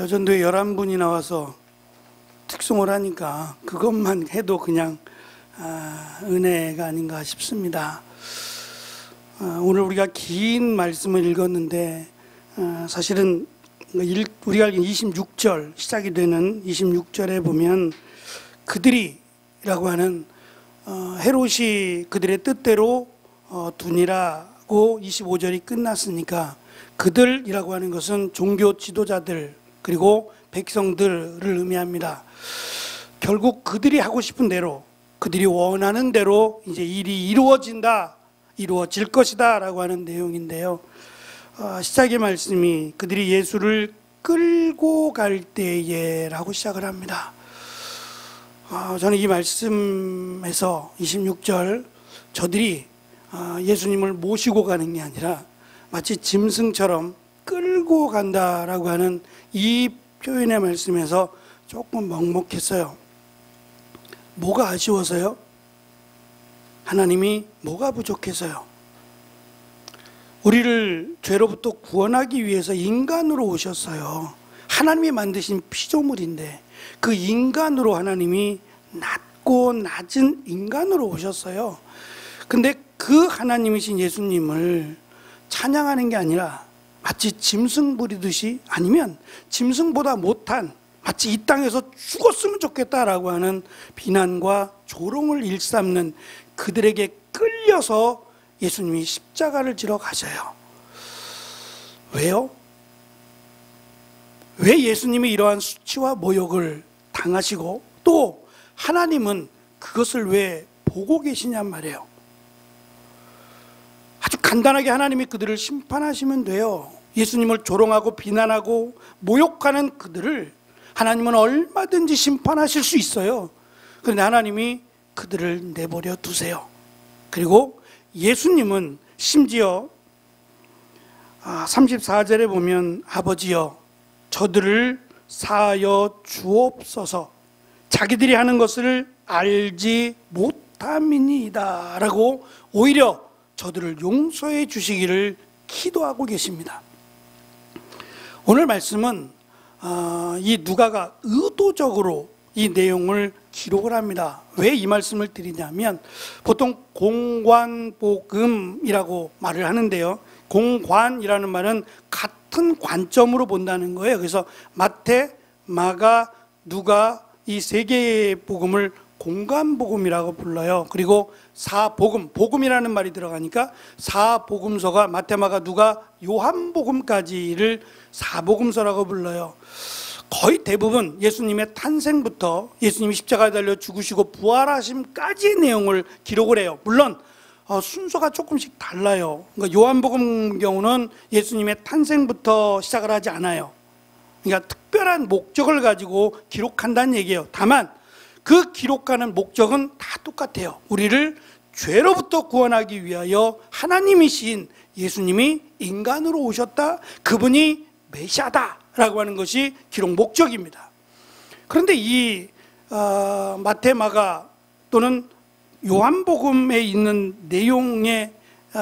여전도에 11분이 나와서 특송을 하니까 그것만 해도 그냥 은혜가 아닌가 싶습니다. 오늘 우리가 긴 말씀을 읽었는데 사실은 우리가 읽은 26절 시작이 되는 26절에 보면 그들이라고 하는 헤롯이 그들의 뜻대로 두니라고 25절이 끝났으니까 그들이라고 하는 것은 종교 지도자들 그리고 백성들을 의미합니다. 결국 그들이 하고 싶은 대로 그들이 원하는 대로 이제 일이 이루어질 것이다 라고 하는 내용인데요. 시작의 말씀이 그들이 예수를 끌고 갈 때에 라고 시작을 합니다. 저는 이 말씀에서 26절 저들이 예수님을 모시고 가는 게 아니라 마치 짐승처럼 끌고 간다라고 하는 이 표현의 말씀에서 조금 먹먹했어요. 뭐가 아쉬워서요? 하나님이 뭐가 부족해서요? 우리를 죄로부터 구원하기 위해서 인간으로 오셨어요. 하나님이 만드신 피조물인데 그 인간으로 하나님이 낮고 낮은 인간으로 오셨어요. 근데 그 하나님이신 예수님을 찬양하는 게 아니라 마치 짐승 부리듯이 아니면 짐승보다 못한 마치 이 땅에서 죽었으면 좋겠다라고 하는 비난과 조롱을 일삼는 그들에게 끌려서 예수님이 십자가를 지러 가셔요. 왜요? 왜 예수님이 이러한 수치와 모욕을 당하시고 또 하나님은 그것을 왜 보고 계시냔 말이에요. 아주 간단하게 하나님이 그들을 심판하시면 돼요. 예수님을 조롱하고 비난하고 모욕하는 그들을 하나님은 얼마든지 심판하실 수 있어요. 그런데 하나님이 그들을 내버려 두세요. 그리고 예수님은 심지어 34절에 보면 아버지여 저들을 사하여 주옵소서 자기들이 하는 것을 알지 못함이니이다 라고 오히려 저들을 용서해 주시기를 기도하고 계십니다. 오늘 말씀은 이 누가가 의도적으로 이 내용을 기록을 합니다. 왜 이 말씀을 드리냐면 보통 공관복음이라고 말을 하는데요. 공관이라는 말은 같은 관점으로 본다는 거예요. 그래서 마태, 마가, 누가 이 세 개의 복음을 공관복음이라고 불러요. 그리고 사복음, 복음이라는 말이 들어가니까 사복음서가 마태, 마가, 누가, 요한복음까지를 사복음서라고 불러요. 거의 대부분 예수님의 탄생부터 예수님이 십자가에 달려 죽으시고 부활하심까지의 내용을 기록을 해요. 물론 순서가 조금씩 달라요. 그러니까 요한복음 경우는 예수님의 탄생부터 시작을 하지 않아요. 그러니까 특별한 목적을 가지고 기록한다는 얘기예요. 다만 그 기록하는 목적은 다 똑같아요. 우리를 죄로부터 구원하기 위하여 하나님이신 예수님이 인간으로 오셨다. 그분이 메시아다 라고 하는 것이 기록 목적입니다. 그런데 이 마태, 마가 또는 요한복음에 있는 내용에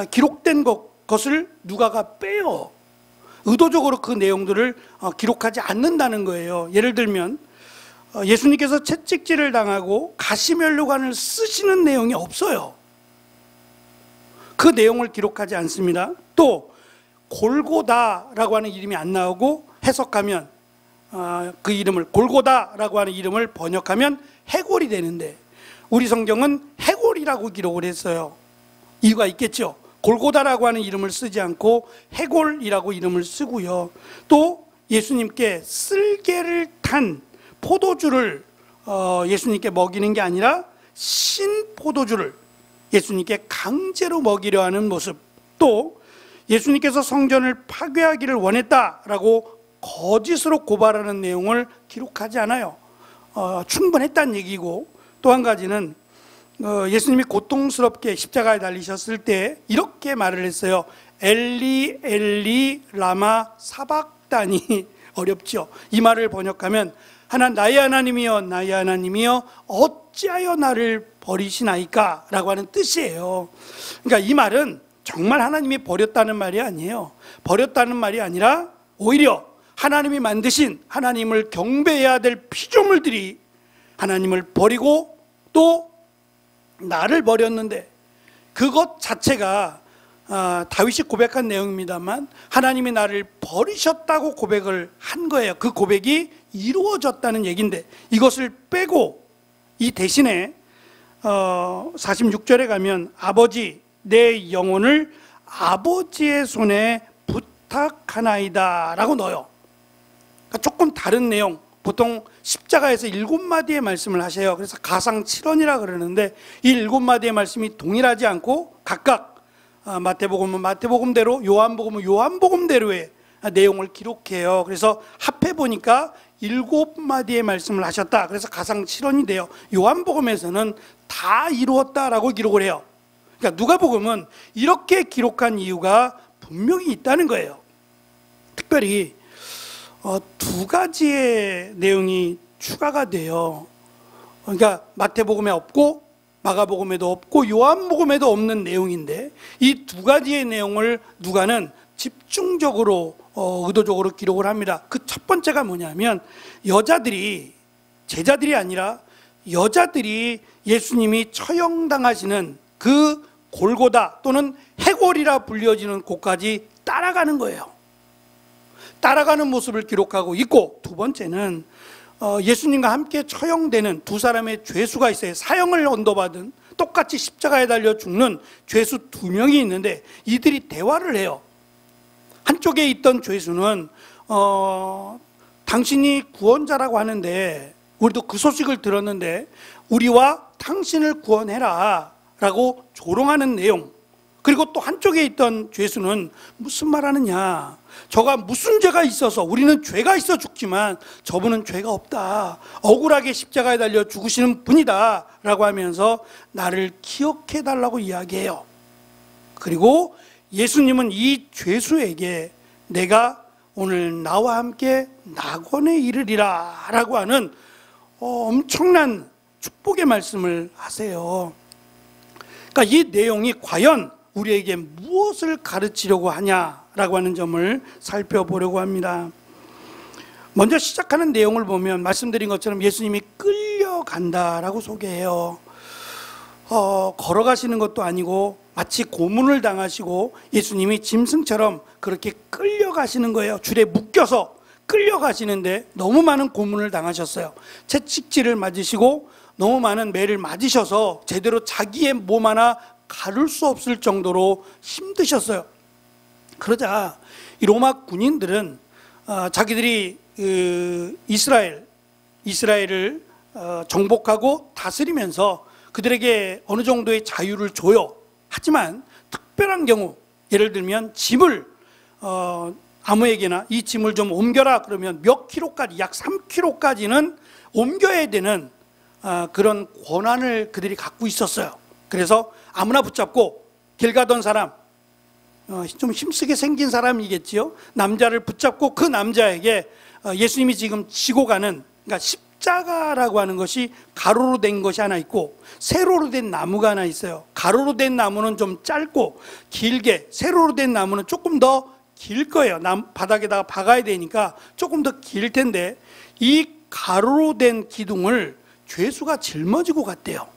기록된 것을 누가가 빼요. 의도적으로 그 내용들을 기록하지 않는다는 거예요. 예를 들면 예수님께서 채찍질을 당하고 가시면류관을 쓰시는 내용이 없어요. 그 내용을 기록하지 않습니다. 또 골고다라고 하는 이름이 안 나오고 해석하면 그 이름을 골고다라고 하는 이름을 번역하면 해골이 되는데 우리 성경은 해골이라고 기록을 했어요. 이유가 있겠죠. 골고다라고 하는 이름을 쓰지 않고 해골이라고 이름을 쓰고요. 또 예수님께 쓸개를 탄 포도주를 예수님께 먹이는 게 아니라 신포도주를 예수님께 강제로 먹이려 하는 모습, 또 예수님께서 성전을 파괴하기를 원했다라고 거짓으로 고발하는 내용을 기록하지 않아요. 충분했다는 얘기고, 또 한 가지는 예수님이 고통스럽게 십자가에 달리셨을 때 이렇게 말을 했어요. 엘리 엘리 라마 사박다니. 어렵죠. 이 말을 번역하면 나의 하나님이여 나의 하나님이여 어찌하여 나를 버리시나이까 라고 하는 뜻이에요. 그러니까 이 말은 정말 하나님이 버렸다는 말이 아니에요. 버렸다는 말이 아니라 오히려 하나님이 만드신, 하나님을 경배해야 될 피조물들이 하나님을 버리고 또 나를 버렸는데, 그것 자체가 다윗이 고백한 내용입니다만 하나님이 나를 버리셨다고 고백을 한 거예요. 그 고백이 이루어졌다는 얘기인데, 이것을 빼고 이 대신에 46절에 가면 아버지 내 영혼을 아버지의 손에 부탁하나이다 라고 넣어요. 그러니까 조금 다른 내용, 보통 십자가에서 7마디의 말씀을 하셔요. 그래서 가상 7원이라 그러는데 이 7마디의 말씀이 동일하지 않고 각각 마태복음은 마태복음대로, 요한복음은 요한복음대로의 내용을 기록해요. 그래서 합해 보니까 7마디의 말씀을 하셨다. 그래서 가상 7원이 돼요. 요한복음에서는 다 이루었다라고 기록을 해요. 그러니까 누가복음은 이렇게 기록한 이유가 분명히 있다는 거예요. 특별히 두 가지의 내용이 추가가 돼요. 그러니까 마태복음에 없고 마가복음에도 없고 요한복음에도 없는 내용인데, 이 두 가지의 내용을 누가는 집중적으로 의도적으로 기록을 합니다. 그 첫 번째가 뭐냐면, 여자들이, 제자들이 아니라 여자들이 예수님이 처형당하시는 그 골고다 또는 해골이라 불려지는 곳까지 따라가는 거예요. 따라가는 모습을 기록하고 있고, 두 번째는 예수님과 함께 처형되는 두 사람의 죄수가 있어요. 사형을 언도받은, 똑같이 십자가에 달려 죽는 죄수 2명이 있는데 이들이 대화를 해요. 한쪽에 있던 죄수는 당신이 구원자라고 하는데, 우리도 그 소식을 들었는데 우리와 당신을 구원해라 라고 조롱하는 내용. 그리고 또 한쪽에 있던 죄수는 무슨 말 하느냐, 저가 무슨 죄가 있어서, 우리는 죄가 있어 죽지만 저분은 죄가 없다, 억울하게 십자가에 달려 죽으시는 분이다 라고 하면서 나를 기억해 달라고 이야기해요. 그리고 예수님은 이 죄수에게 내가 오늘 나와 함께 낙원에 이르리라 라고 하는 엄청난 축복의 말씀을 하세요. 그러니까 이 내용이 과연 우리에게 무엇을 가르치려고 하냐라고 하는 점을 살펴보려고 합니다. 먼저 시작하는 내용을 보면 말씀드린 것처럼 예수님이 끌려간다라고 소개해요. 걸어가시는 것도 아니고 마치 고문을 당하시고 예수님이 짐승처럼 그렇게 끌려가시는 거예요. 줄에 묶여서 끌려가시는데 너무 많은 고문을 당하셨어요. 채찍질을 맞으시고 너무 많은 매를 맞으셔서 제대로 자기의 몸 하나 가를 수 없을 정도로 힘드셨어요. 그러자 이 로마 군인들은 자기들이 이스라엘을 정복하고 다스리면서 그들에게 어느 정도의 자유를 줘요. 하지만 특별한 경우, 예를 들면 짐을 아무에게나 이 짐을 좀 옮겨라 그러면 몇 킬로까지, 약 3km까지는 옮겨야 되는 그런 권한을 그들이 갖고 있었어요. 그래서 아무나 붙잡고 길 가던 사람, 좀 힘쓰게 생긴 사람이겠지요. 남자를 붙잡고 그 남자에게 예수님이 지금 지고 가는, 그러니까 십자가라고 하는 것이 가로로 된 것이 하나 있고 세로로 된 나무가 하나 있어요. 가로로 된 나무는 좀 짧고 길게, 세로로 된 나무는 조금 더 길 거예요. 바닥에다가 박아야 되니까 조금 더 길 텐데, 이 가로로 된 기둥을 죄수가 짊어지고 갔대요.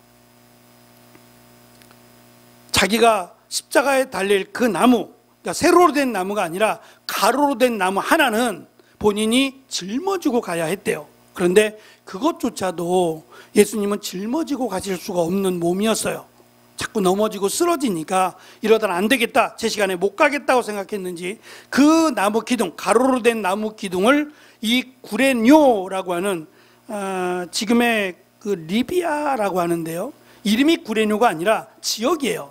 자기가 십자가에 달릴 그 나무, 그러니까 세로로 된 나무가 아니라 가로로 된 나무 하나는 본인이 짊어지고 가야 했대요. 그런데 그것조차도 예수님은 짊어지고 가실 수가 없는 몸이었어요. 자꾸 넘어지고 쓰러지니까 이러다는 안 되겠다, 제 시간에 못 가겠다고 생각했는지 그 나무 기둥, 가로로 된 나무 기둥을 이 구레뇨라고 하는 지금의 그 리비아라고 하는데요, 이름이 구레뇨가 아니라 지역이에요.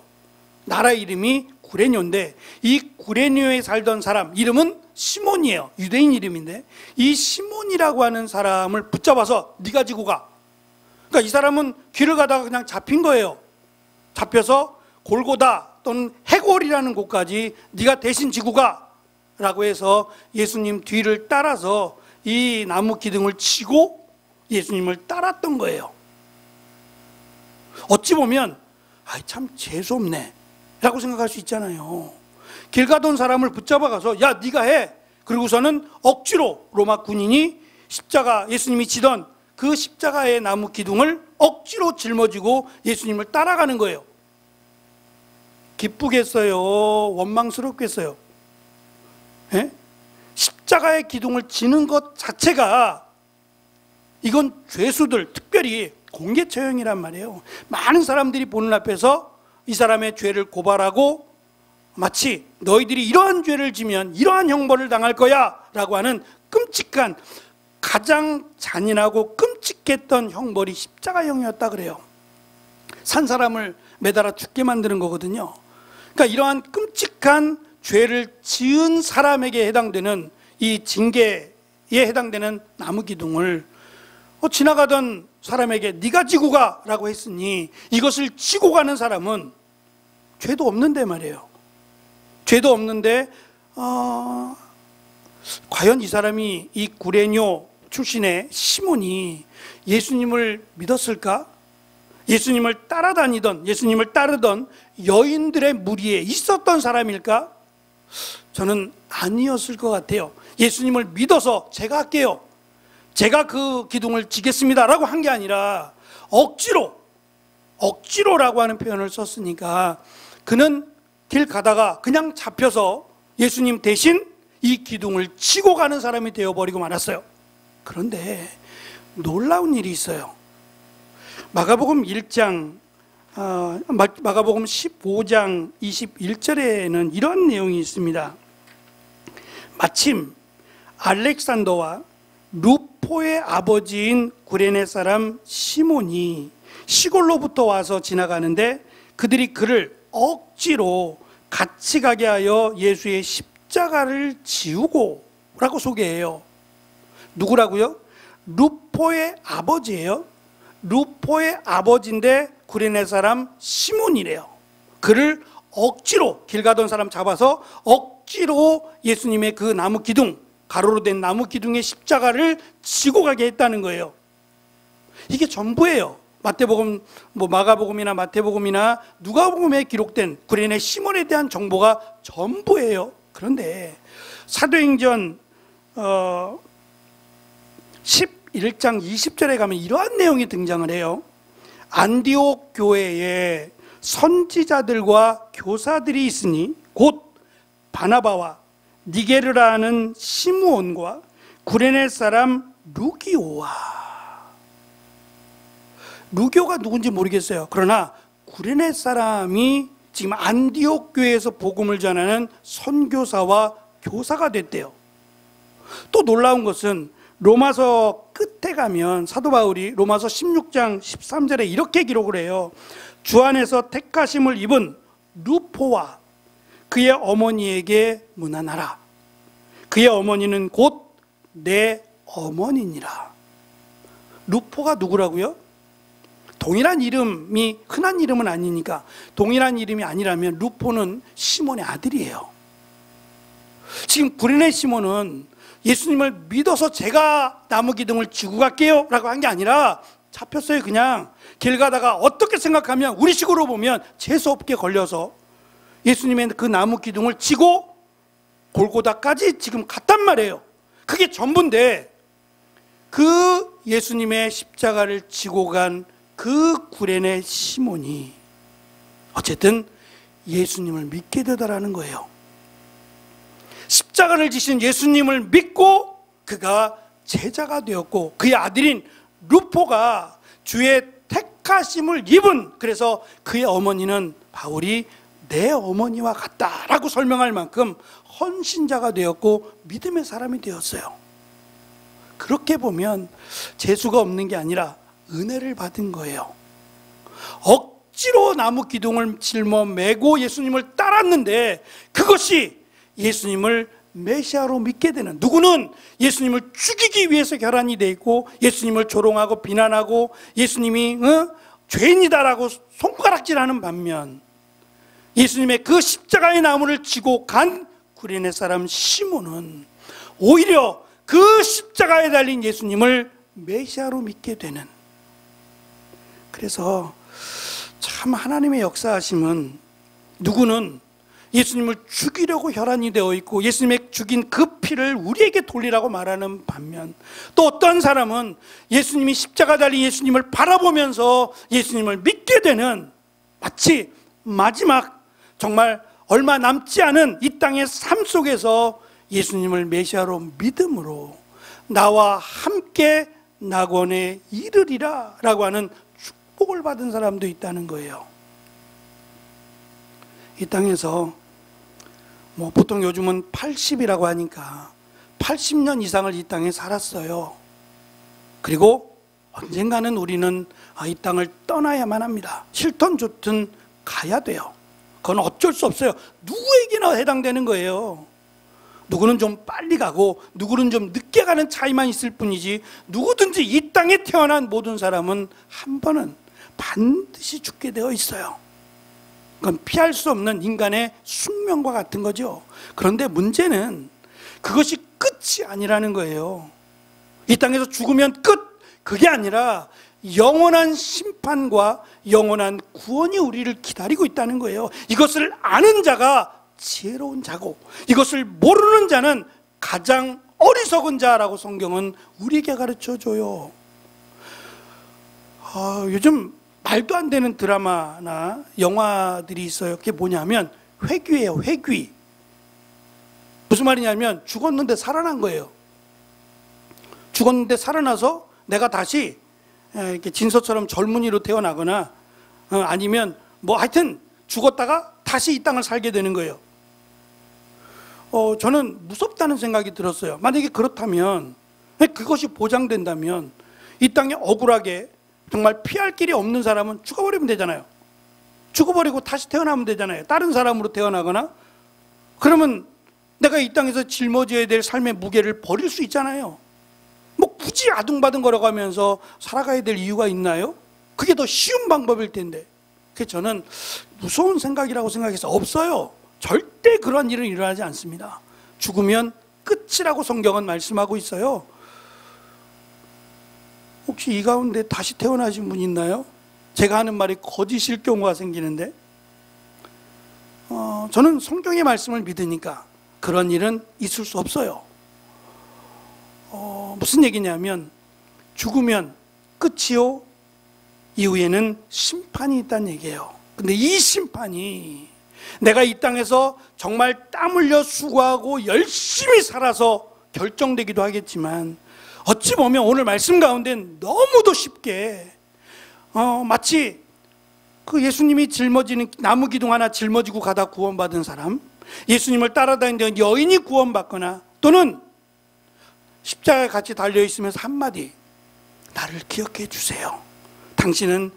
나라 이름이 구레뇨인데 이 구레뇨에 살던 사람 이름은 시몬이에요. 유대인 이름인데 이 시몬이라고 하는 사람을 붙잡아서 네가 지고 가. 그러니까 이 사람은 길을 가다가 그냥 잡힌 거예요. 잡혀서 골고다 또는 해골이라는 곳까지 네가 대신 지고 가 라고 해서 예수님 뒤를 따라서 이 나무 기둥을 치고 예수님을 따랐던 거예요. 어찌 보면 참 재수없네 라고 생각할 수 있잖아요. 길 가던 사람을 붙잡아 가서 야 네가 해, 그리고서는 억지로 로마 군인이 십자가, 예수님이 지던 그 십자가의 나무 기둥을 억지로 짊어지고 예수님을 따라가는 거예요. 기쁘겠어요? 원망스럽겠어요? 예? 십자가의 기둥을 지는 것 자체가 이건 죄수들, 특별히 공개 처형이란 말이에요. 많은 사람들이 보는 앞에서 이 사람의 죄를 고발하고 마치 너희들이 이러한 죄를 지면 이러한 형벌을 당할 거야 라고 하는 끔찍한, 가장 잔인하고 끔찍했던 형벌이 십자가형이었다 그래요. 산 사람을 매달아 죽게 만드는 거거든요. 그러니까 이러한 끔찍한 죄를 지은 사람에게 해당되는 이 징계에 해당되는 나무 기둥을 지나가던 사람에게 네가 지고 가 라고 했으니 이것을 지고 가는 사람은 죄도 없는데 말이에요. 죄도 없는데 과연 이 사람이, 이 구레뇨 출신의 시몬이 예수님을 믿었을까? 예수님을 따라다니던, 예수님을 따르던 여인들의 무리에 있었던 사람일까? 저는 아니었을 것 같아요. 예수님을 믿어서 제가 할게요, 제가 그 기둥을 지겠습니다 라고 한 게 아니라 억지로라고 하는 표현을 썼으니까 그는 길 가다가 그냥 잡혀서 예수님 대신 이 기둥을 지고 가는 사람이 되어버리고 말았어요. 그런데 놀라운 일이 있어요. 마가복음 1장, 마가복음 15장 21절에는 이런 내용이 있습니다. 마침 알렉산더와 루포의 아버지인 구레네 사람 시몬이 시골로부터 와서 지나가는데 그들이 그를 억지로 같이 가게 하여 예수의 십자가를 지우고 라고 소개해요. 누구라고요? 루포의 아버지예요. 루포의 아버지인데 구레네 사람 시몬이래요. 그를 억지로, 길 가던 사람 잡아서 억지로 예수님의 그 나무 기둥, 가로로 된 나무 기둥의 십자가를 지고 가게 했다는 거예요. 이게 전부예요. 마태복음, 마가복음이나 마태복음이나 누가복음에 기록된 구레네 시몬에 대한 정보가 전부예요. 그런데 사도행전 11장 20절에 가면 이러한 내용이 등장을 해요. 안디옥 교회에 선지자들과 교사들이 있으니 곧 바나바와 니게르라는 시므온과 구레네 사람 루기오와. 루기오가 누군지 모르겠어요. 그러나 구레네 사람이 지금 안디옥 교회에서 복음을 전하는 선교사와 교사가 됐대요. 또 놀라운 것은 로마서 끝에 가면 사도 바울이 로마서 16장 13절에 이렇게 기록을 해요. 주 안에서 택하심을 입은 루포와 그의 어머니에게 문안하라. 그의 어머니는 곧 내 어머니니라. 루포가 누구라고요? 동일한 이름이 흔한 이름은 아니니까, 동일한 이름이 아니라면 루포는 시몬의 아들이에요. 지금 구레네 시몬은 예수님을 믿어서 제가 나무 기둥을 지고 갈게요 라고 한 게 아니라 잡혔어요. 그냥 길 가다가 어떻게 생각하면 우리식으로 보면 재수없게 걸려서 예수님의 그 나무 기둥을 지고 골고다까지 지금 갔단 말이에요. 그게 전부인데 그 예수님의 십자가를 지고 간 그 구레네 시몬이 어쨌든 예수님을 믿게 되더라는 거예요. 십자가를 지신 예수님을 믿고 그가 제자가 되었고 그의 아들인 루포가 주의 택하심을 입은, 그래서 그의 어머니는 바울이 내 어머니와 같다라고 설명할 만큼 헌신자가 되었고 믿음의 사람이 되었어요. 그렇게 보면 재수가 없는 게 아니라 은혜를 받은 거예요. 억지로 나무 기둥을 짊어 메고 예수님을 따랐는데 그것이 예수님을 메시아로 믿게 되는, 누구는 예수님을 죽이기 위해서 결함이 돼 있고 예수님을 조롱하고 비난하고 예수님이 죄인이다라고 손가락질하는 반면 예수님의 그 십자가의 나무를 지고 간 구레네 사람 시몬은 오히려 그 십자가에 달린 예수님을 메시아로 믿게 되는. 그래서 참 하나님의 역사하심은 누구는 예수님을 죽이려고 혈안이 되어 있고 예수님의 죽인 그 피를 우리에게 돌리라고 말하는 반면, 또 어떤 사람은 예수님이 십자가 달린 예수님을 바라보면서 예수님을 믿게 되는, 마치 마지막 정말 얼마 남지 않은 이 땅의 삶 속에서 예수님을 메시아로 믿음으로 나와 함께 낙원에 이르리라 라고 하는 축복을 받은 사람도 있다는 거예요. 이 땅에서 보통 요즘은 80이라고 하니까 80년 이상을 이 땅에 살았어요. 그리고 언젠가는 우리는 이 땅을 떠나야만 합니다. 싫든 좋든 가야 돼요. 그건 어쩔 수 없어요. 누구에게나 해당되는 거예요. 누구는 좀 빨리 가고 누구는 좀 늦게 가는 차이만 있을 뿐이지, 누구든지 이 땅에 태어난 모든 사람은 한 번은 반드시 죽게 되어 있어요. 그건 피할 수 없는 인간의 숙명과 같은 거죠. 그런데 문제는 그것이 끝이 아니라는 거예요. 이 땅에서 죽으면 끝, 그게 아니라 영원한 심판과 영원한 구원이 우리를 기다리고 있다는 거예요. 이것을 아는 자가 지혜로운 자고 이것을 모르는 자는 가장 어리석은 자라고 성경은 우리에게 가르쳐줘요. 요즘 말도 안 되는 드라마나 영화들이 있어요. 그게 뭐냐면 회귀예요. 회귀. 무슨 말이냐면 죽었는데 살아난 거예요. 죽었는데 살아나서 내가 다시 이렇게 진서처럼 젊은이로 태어나거나 아니면 하여튼 죽었다가 다시 이 땅을 살게 되는 거예요. 저는 무섭다는 생각이 들었어요. 만약에 그렇다면, 그것이 보장된다면 이 땅에 억울하게 정말 피할 길이 없는 사람은 죽어버리면 되잖아요. 죽어버리고 다시 태어나면 되잖아요. 다른 사람으로 태어나거나. 그러면 내가 이 땅에서 짊어져야 될 삶의 무게를 버릴 수 있잖아요. 굳이 아둥바둥 걸어가면서 살아가야 될 이유가 있나요? 그게 더 쉬운 방법일 텐데. 그래서 저는 무서운 생각이라고 생각해서 없어요. 절대 그런 일은 일어나지 않습니다. 죽으면 끝이라고 성경은 말씀하고 있어요. 혹시 이 가운데 다시 태어나신 분 있나요? 제가 하는 말이 거짓일 경우가 생기는데, 저는 성경의 말씀을 믿으니까 그런 일은 있을 수 없어요. 무슨 얘기냐면 죽으면 끝이요, 이후에는 심판이 있다는 얘기예요. 근데 이 심판이 내가 이 땅에서 정말 땀 흘려 수고하고 열심히 살아서 결정되기도 하겠지만, 어찌 보면 오늘 말씀 가운데 너무도 쉽게 마치 그 예수님이 짊어지는 나무 기둥 하나 짊어지고 가다 구원받은 사람, 예수님을 따라다니던 여인이 구원받거나, 또는 십자가에 같이 달려있으면서 한마디, 나를 기억해 주세요. 당신은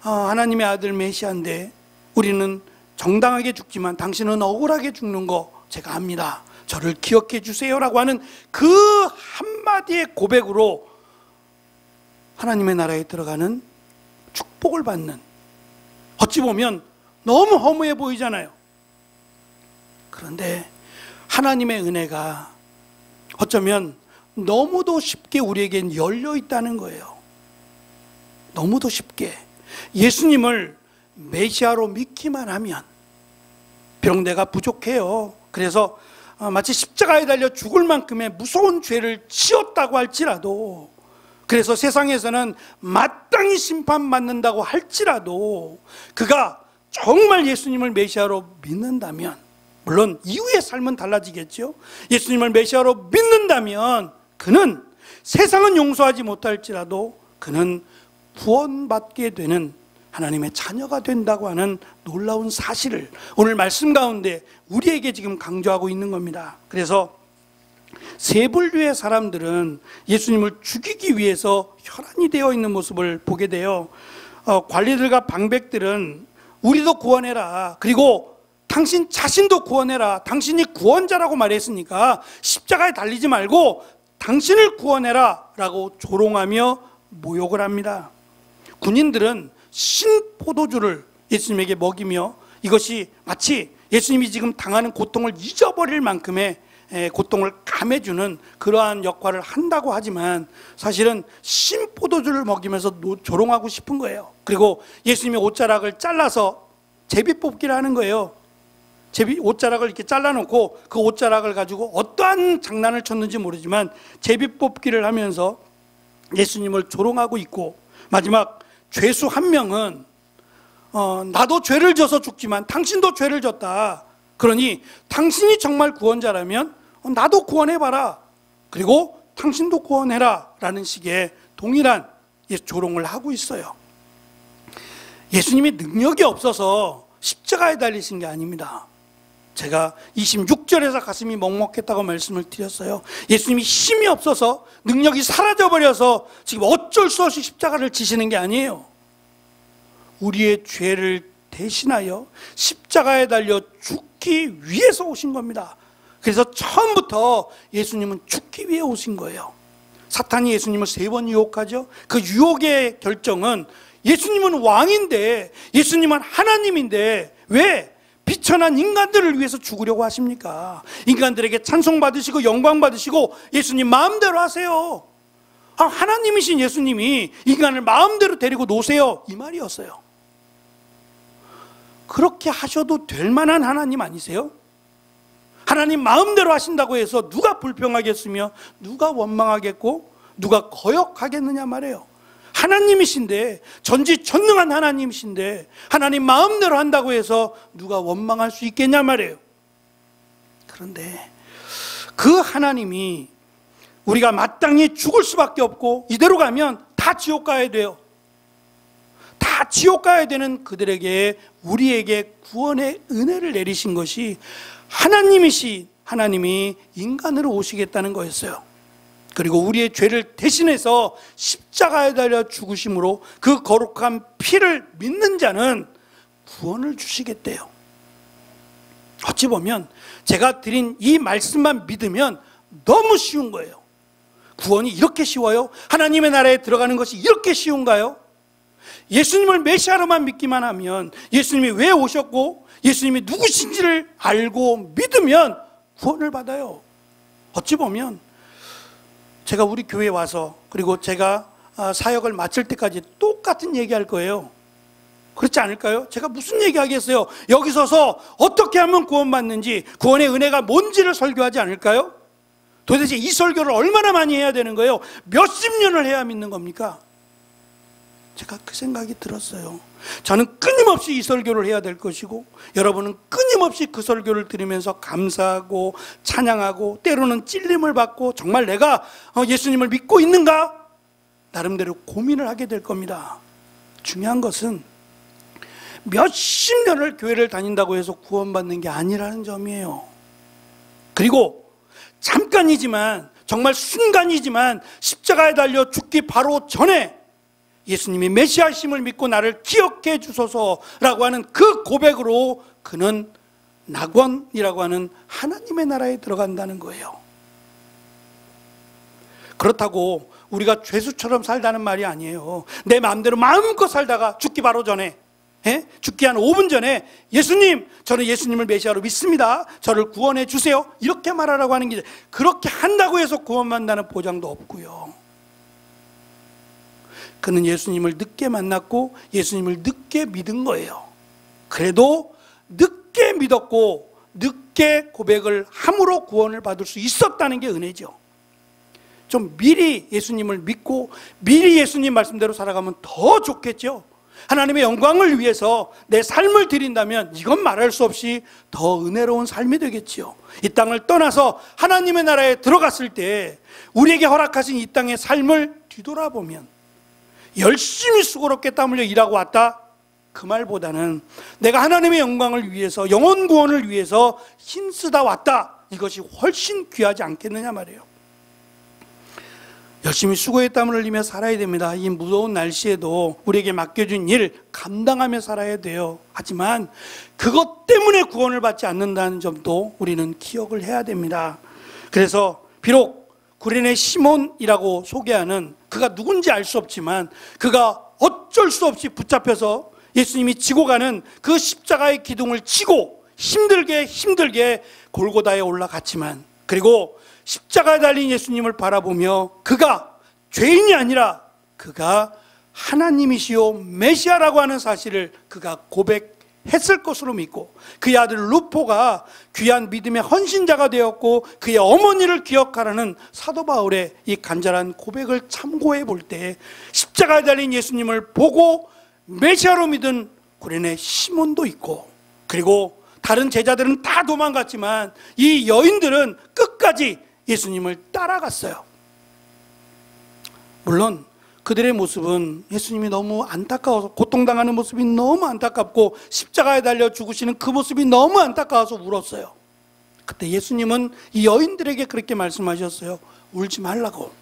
하나님의 아들 메시아인데 우리는 정당하게 죽지만 당신은 억울하게 죽는 거 제가 압니다. 저를 기억해 주세요라고 하는 그 한마디의 고백으로 하나님의 나라에 들어가는 축복을 받는, 어찌 보면 너무 허무해 보이잖아요. 그런데 하나님의 은혜가 어쩌면 너무도 쉽게 우리에겐 열려 있다는 거예요. 너무도 쉽게 예수님을 메시아로 믿기만 하면, 비록 내가 부족해요. 그래서 마치 십자가에 달려 죽을 만큼의 무서운 죄를 지었다고 할지라도, 그래서 세상에서는 마땅히 심판받는다고 할지라도, 그가 정말 예수님을 메시아로 믿는다면, 물론 이후의 삶은 달라지겠죠. 예수님을 메시아로 믿는다면 그는 세상은 용서하지 못할지라도 그는 구원받게 되는 하나님의 자녀가 된다고 하는 놀라운 사실을 오늘 말씀 가운데 우리에게 지금 강조하고 있는 겁니다. 그래서 세 분류의 사람들은 예수님을 죽이기 위해서 혈안이 되어 있는 모습을 보게 돼요. 관리들과 방백들은 우리도 구원해라, 그리고 당신 자신도 구원해라, 당신이 구원자라고 말했으니까 십자가에 달리지 말고 당신을 구원해라 라고 조롱하며 모욕을 합니다. 군인들은 신포도주를 예수님에게 먹이며 이것이 마치 예수님이 지금 당하는 고통을 잊어버릴 만큼의 고통을 감해주는 그러한 역할을 한다고 하지만, 사실은 신포도주를 먹이면서 조롱하고 싶은 거예요. 그리고 예수님의 옷자락을 잘라서 제비 뽑기를 하는 거예요. 제비 옷자락을 이렇게 잘라놓고 그 옷자락을 가지고 어떠한 장난을 쳤는지 모르지만 제비 뽑기를 하면서 예수님을 조롱하고 있고, 마지막 죄수 한 명은 나도 죄를 져서 죽지만 당신도 죄를 졌다. 그러니 당신이 정말 구원자라면 나도 구원해봐라. 그리고 당신도 구원해라. 라는 식의 동일한 조롱을 하고 있어요. 예수님이 능력이 없어서 십자가에 달리신 게 아닙니다. 제가 26절에서 가슴이 먹먹했다고 말씀을 드렸어요. 예수님이 힘이 없어서 능력이 사라져버려서 지금 어쩔 수 없이 십자가를 지시는 게 아니에요. 우리의 죄를 대신하여 십자가에 달려 죽기 위해서 오신 겁니다. 그래서 처음부터 예수님은 죽기 위해 오신 거예요. 사탄이 예수님을 3번 유혹하죠. 그 유혹의 결정은 예수님은 왕인데, 예수님은 하나님인데 왜 비천한 인간들을 위해서 죽으려고 하십니까? 인간들에게 찬송받으시고 영광받으시고 예수님 마음대로 하세요. 하나님이신 예수님이 인간을 마음대로 데리고 노세요, 이 말이었어요. 그렇게 하셔도 될 만한 하나님 아니세요? 하나님 마음대로 하신다고 해서 누가 불평하겠으며 누가 원망하겠고 누가 거역하겠느냐 말이에요. 하나님이신데, 전지전능한 하나님이신데 하나님 마음대로 한다고 해서 누가 원망할 수 있겠냐 말이에요. 그런데 그 하나님이 우리가 마땅히 죽을 수밖에 없고 이대로 가면 다 지옥 가야 돼요. 다 지옥 가야 되는 그들에게, 우리에게 구원의 은혜를 내리신 것이 하나님이 인간으로 오시겠다는 거였어요. 그리고 우리의 죄를 대신해서 십자가에 달려 죽으심으로 그 거룩한 피를 믿는 자는 구원을 주시겠대요. 어찌 보면 제가 드린 이 말씀만 믿으면 너무 쉬운 거예요. 구원이 이렇게 쉬워요? 하나님의 나라에 들어가는 것이 이렇게 쉬운가요? 예수님을 메시아로만 믿기만 하면, 예수님이 왜 오셨고 예수님이 누구신지를 알고 믿으면 구원을 받아요. 어찌 보면 제가 우리 교회에 와서, 그리고 제가 사역을 마칠 때까지 똑같은 얘기할 거예요. 그렇지 않을까요? 제가 무슨 얘기하겠어요? 여기 서서 어떻게 하면 구원받는지, 구원의 은혜가 뭔지를 설교하지 않을까요? 도대체 이 설교를 얼마나 많이 해야 되는 거예요? 몇십 년을 해야 믿는 겁니까? 제가 그 생각이 들었어요. 저는 끊임없이 이 설교를 해야 될 것이고, 여러분은 끊임없이 그 설교를 들으면서 감사하고 찬양하고 때로는 찔림을 받고, 정말 내가 예수님을 믿고 있는가? 나름대로 고민을 하게 될 겁니다. 중요한 것은 몇십 년을 교회를 다닌다고 해서 구원받는 게 아니라는 점이에요. 그리고 잠깐이지만, 정말 순간이지만 십자가에 달려 죽기 바로 전에 예수님이 메시아심을 믿고 나를 기억해 주소서라고 하는 그 고백으로 그는 낙원이라고 하는 하나님의 나라에 들어간다는 거예요. 그렇다고 우리가 죄수처럼 살다는 말이 아니에요. 내 마음대로 마음껏 살다가 죽기 바로 전에, 죽기 한 5분 전에 예수님, 저는 예수님을 메시아로 믿습니다, 저를 구원해 주세요, 이렇게 말하라고 하는 게, 그렇게 한다고 해서 구원받는다는 보장도 없고요. 그는 예수님을 늦게 만났고 예수님을 늦게 믿은 거예요. 그래도 늦게 믿었고 늦게 고백을 함으로 구원을 받을 수 있었다는 게 은혜죠. 좀 미리 예수님을 믿고 미리 예수님 말씀대로 살아가면 더 좋겠죠. 하나님의 영광을 위해서 내 삶을 드린다면 이건 말할 수 없이 더 은혜로운 삶이 되겠죠. 이 땅을 떠나서 하나님의 나라에 들어갔을 때 우리에게 허락하신 이 땅의 삶을 뒤돌아보면, 열심히 수고롭게 땀 흘려 일하고 왔다, 그 말보다는 내가 하나님의 영광을 위해서, 영혼 구원을 위해서 힘쓰다 왔다, 이것이 훨씬 귀하지 않겠느냐 말이에요. 열심히 수고의 땀을 흘리며 살아야 됩니다. 이 무더운 날씨에도 우리에게 맡겨준 일 감당하며 살아야 돼요. 하지만 그것 때문에 구원을 받지 않는다는 점도 우리는 기억을 해야 됩니다. 그래서 비록 구레네 시몬이라고 소개하는 그가 누군지 알 수 없지만, 그가 어쩔 수 없이 붙잡혀서 예수님이 지고 가는 그 십자가의 기둥을 지고 힘들게 골고다에 올라갔지만, 그리고 십자가에 달린 예수님을 바라보며 그가 죄인이 아니라 그가 하나님이시요 메시아라고 하는 사실을 그가 고백했기 했을 것으로 믿고, 그의 아들 루포가 귀한 믿음의 헌신자가 되었고 그의 어머니를 기억하라는 사도 바울의 이 간절한 고백을 참고해 볼 때 십자가에 달린 예수님을 보고 메시아로 믿은 구레네 시몬도 있고, 그리고 다른 제자들은 다 도망갔지만 이 여인들은 끝까지 예수님을 따라갔어요. 물론 그들의 모습은 예수님이 너무 안타까워서, 고통당하는 모습이 너무 안타깝고 십자가에 달려 죽으시는 그 모습이 너무 안타까워서 울었어요. 그때 예수님은 이 여인들에게 그렇게 말씀하셨어요. 울지 말라고,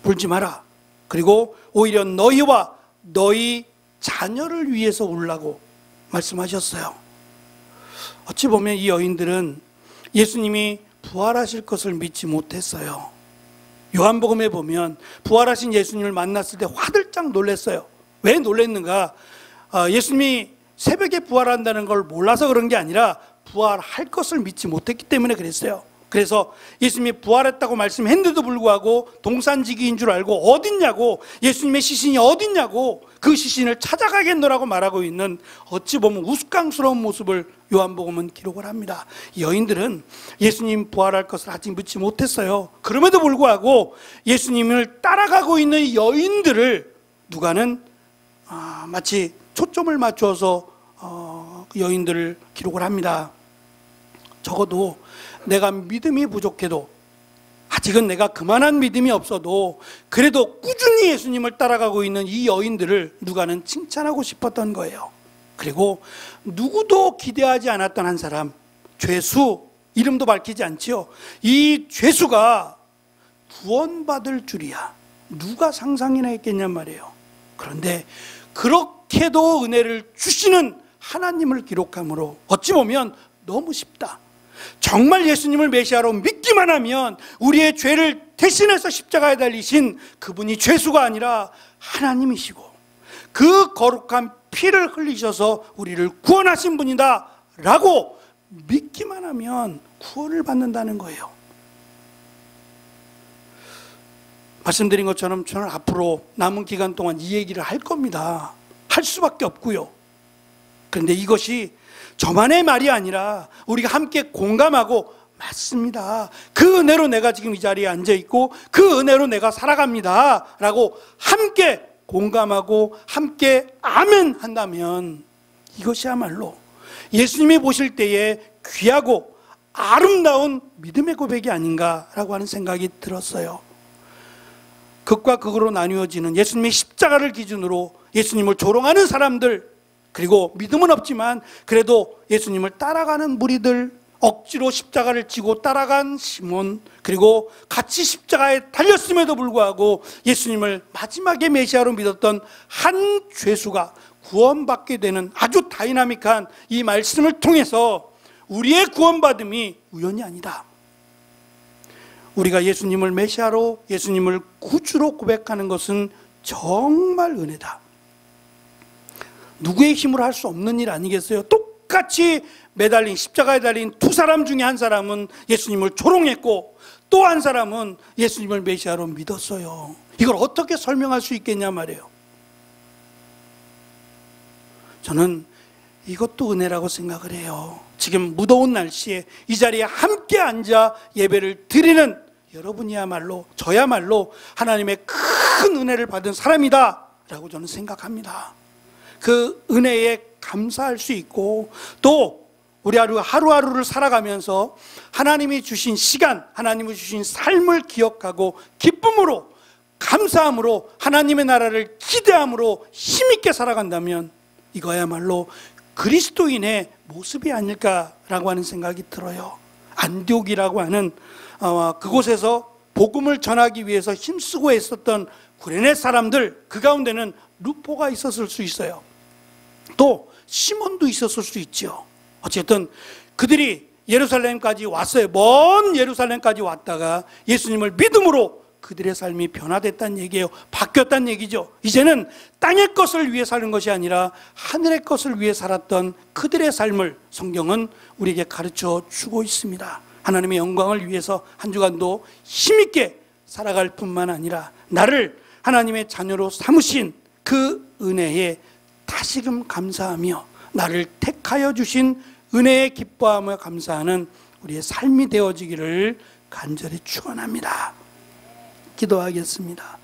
울지 마라. 그리고 오히려 너희와 너희 자녀를 위해서 울라고 말씀하셨어요. 어찌 보면 이 여인들은 예수님이 부활하실 것을 믿지 못했어요. 요한복음에 보면 부활하신 예수님을 만났을 때 화들짝 놀랐어요. 왜 놀랐는가? 예수님이 새벽에 부활한다는 걸 몰라서 그런 게 아니라 부활할 것을 믿지 못했기 때문에 그랬어요. 그래서 예수님이 부활했다고 말씀했는데도 불구하고 동산지기인 줄 알고 어딨냐고, 예수님의 시신이 어딨냐고 그 시신을 찾아가겠노라고 말하고 있는, 어찌 보면 우스꽝스러운 모습을 요한복음은 기록을 합니다. 여인들은 예수님 부활할 것을 아직 믿지 못했어요. 그럼에도 불구하고 예수님을 따라가고 있는 여인들을 누가는 마치 초점을 맞춰서 여인들을 기록을 합니다. 적어도 내가 믿음이 부족해도, 아직은 내가 그만한 믿음이 없어도 그래도 꾸준히 예수님을 따라가고 있는 이 여인들을 누가는 칭찬하고 싶었던 거예요. 그리고 누구도 기대하지 않았던 한 사람, 죄수, 이름도 밝히지 않지요. 이 죄수가 구원받을 줄이야 누가 상상이나 했겠냔 말이에요. 그런데 그렇게도 은혜를 주시는 하나님을 기록함으로 어찌 보면 너무 쉽다. 정말 예수님을 메시아로 믿기만 하면 우리의 죄를 대신해서 십자가에 달리신 그분이 죄수가 아니라 하나님이시고 그 거룩한 피를 흘리셔서 우리를 구원하신 분이다 라고 믿기만 하면 구원을 받는다는 거예요. 말씀드린 것처럼 저는 앞으로 남은 기간 동안 이 얘기를 할 겁니다. 할 수밖에 없고요. 그런데 이것이 저만의 말이 아니라 우리가 함께 공감하고, 맞습니다, 그 은혜로 내가 지금 이 자리에 앉아있고 그 은혜로 내가 살아갑니다 라고 함께 공감하고 함께 아멘 한다면 이것이야말로 예수님이 보실 때에 귀하고 아름다운 믿음의 고백이 아닌가라고 하는 생각이 들었어요. 극과 극으로 나뉘어지는 예수님의 십자가를 기준으로 예수님을 조롱하는 사람들, 그리고 믿음은 없지만 그래도 예수님을 따라가는 무리들, 억지로 십자가를 지고 따라간 시몬, 그리고 같이 십자가에 달렸음에도 불구하고 예수님을 마지막에 메시아로 믿었던 한 죄수가 구원받게 되는 아주 다이나믹한 이 말씀을 통해서 우리의 구원받음이 우연이 아니다. 우리가 예수님을 메시아로, 예수님을 구주로 고백하는 것은 정말 은혜다. 누구의 힘으로 할 수 없는 일 아니겠어요? 똑같이 매달린, 십자가에 달린 두 사람 중에 한 사람은 예수님을 조롱했고 또 한 사람은 예수님을 메시아로 믿었어요. 이걸 어떻게 설명할 수 있겠냐 말이에요. 저는 이것도 은혜라고 생각을 해요. 지금 무더운 날씨에 이 자리에 함께 앉아 예배를 드리는 여러분이야말로, 저야말로 하나님의 큰 은혜를 받은 사람이다 라고 저는 생각합니다. 그 은혜에 감사할 수 있고, 또 우리 하루하루를 살아가면서 하나님이 주신 시간, 하나님이 주신 삶을 기억하고 기쁨으로, 감사함으로, 하나님의 나라를 기대함으로 힘있게 살아간다면 이거야말로 그리스도인의 모습이 아닐까라고 하는 생각이 들어요. 안디옥이라고 하는 그곳에서 복음을 전하기 위해서 힘쓰고 애썼던 구레네 사람들, 그 가운데는 루포가 있었을 수 있어요. 또 시몬도 있었을 수 있죠. 어쨌든 그들이 예루살렘까지 왔어요. 먼 예루살렘까지 왔다가 예수님을 믿음으로 그들의 삶이 변화됐다는 얘기예요. 바뀌었다는 얘기죠. 이제는 땅의 것을 위해 사는 것이 아니라 하늘의 것을 위해 살았던 그들의 삶을 성경은 우리에게 가르쳐 주고 있습니다. 하나님의 영광을 위해서 한 주간도 힘있게 살아갈 뿐만 아니라 나를 하나님의 자녀로 삼으신 그 은혜에 다시금 감사하며 나를 택하여 주신 은혜에 기뻐하며 감사하는 우리의 삶이 되어지기를 간절히 축원합니다. 기도하겠습니다.